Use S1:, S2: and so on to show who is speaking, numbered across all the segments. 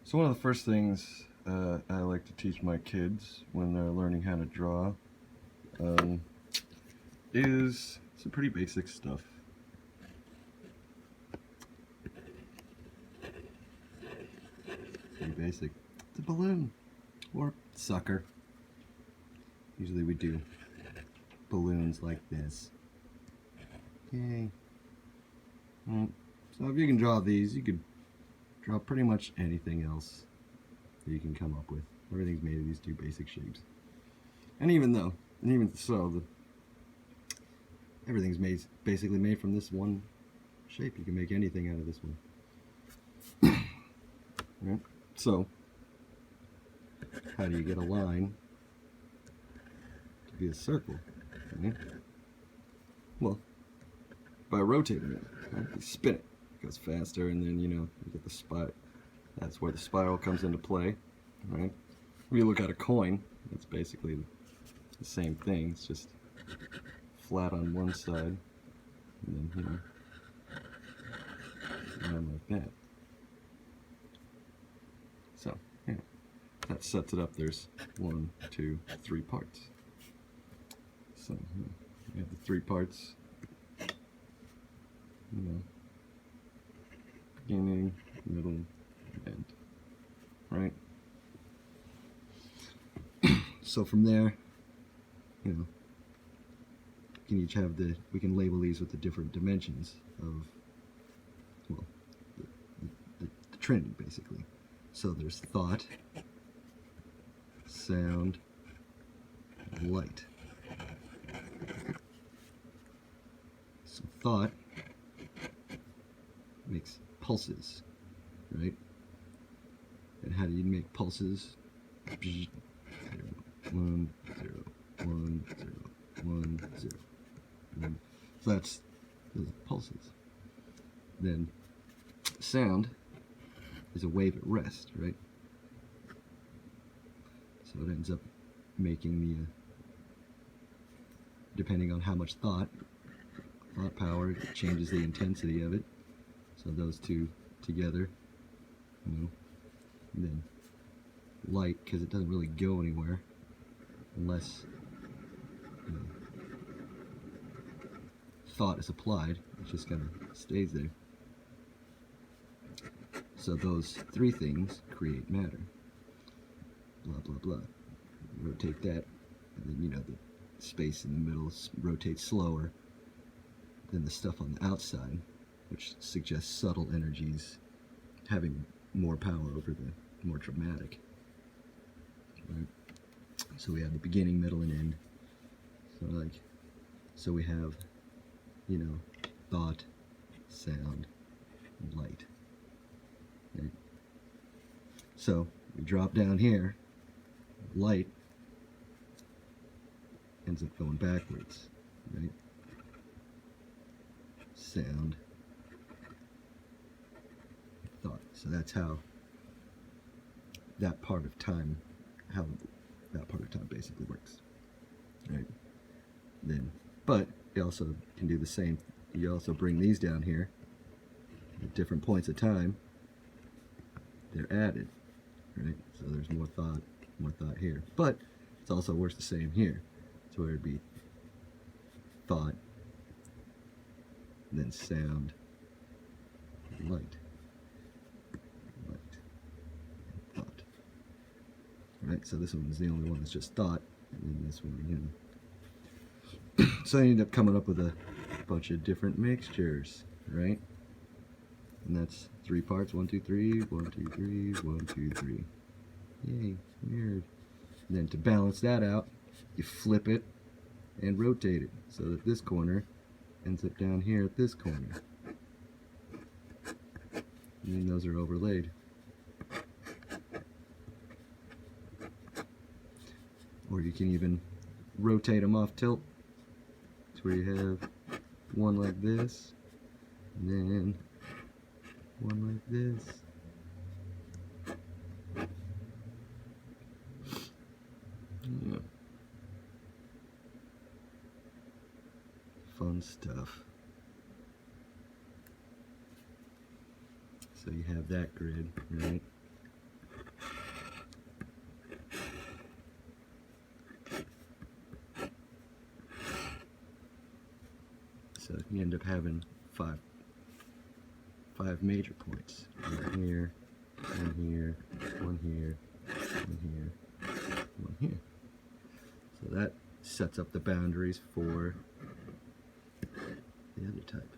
S1: So one of the first things I like to teach my kids when they're learning how to draw is some pretty basic stuff. Pretty basic. It's a balloon or sucker. Usually we do balloons like this. Yay. So if you can draw these, you could draw pretty much anything else that you can come up with. Everything's made of these two basic shapes. And even so, everything's basically made from this one shape. You can make anything out of this one. Right? So, how do you get a line to be a circle? Right? Well, by rotating it. Right? You spin it. It goes faster, and then you get the spiral. That's where the spiral comes into play. Right? If you look at a coin, it's basically the same thing. It's just flat on one side, and then around like that. So, that sets it up. There's 1, 2, 3 parts. So, you have the 3 parts. Beginning, middle, end. Right? So from there, we can label these with the different dimensions of, well, the Trinity, basically. So there's thought, sound, and light. So thought makes pulses, right? And how do you make pulses? 1, 0, 1, 0, 1, 0. So that's those pulses. Then sound is a wave at rest, right? So it ends up making the, depending on how much thought power, it changes the intensity of it. So those two together, and then light, because it doesn't really go anywhere unless thought is applied. It just kind of stays there. So those 3 things create matter. Blah, blah, blah. Rotate that, and then, the space in the middle rotates slower than the stuff on the outside, which suggests subtle energies having more power over the more dramatic. Right? So we have the beginning, middle, and end. So we have, thought, sound, and light. Right? So we drop down here, light ends up going backwards, right? Sound, thought. So that's how that part of time basically works, right? But you also can do the same. You also bring these down here at different points of time. They're added, right? So there's more thought here. But it's also works the same here. So it'd be thought, then sound, light, and thought. Right? So this one is the only one that's just thought, and then this one, So I end up coming up with a bunch of different mixtures, right? And that's 3 parts, 1, 2, 3, 1, 2, 3, 1, 2, 3. Yay, weird. And then to balance that out, you flip it and rotate it so that this corner ends up down here at this corner. And then those are overlaid. Or you can even rotate them off tilt to where you have one like this, and then one like this. Yeah. Fun stuff. So you have that grid, right? five major points. One here, one here, one here, one here, one here. So that sets up the boundaries for the other type.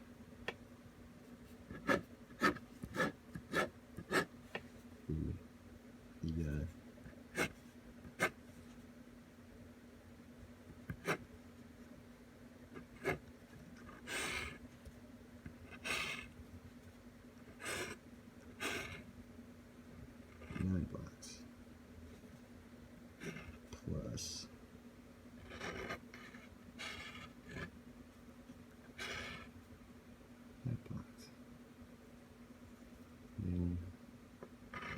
S1: The 9 blocks plus that box. And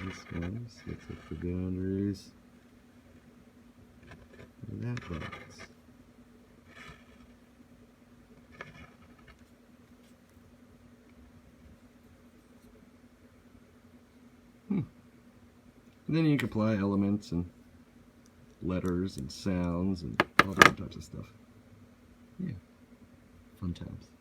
S1: this one sets up the boundaries for that box. And then you can apply elements and letters and sounds and all different types of stuff. Yeah, fun times.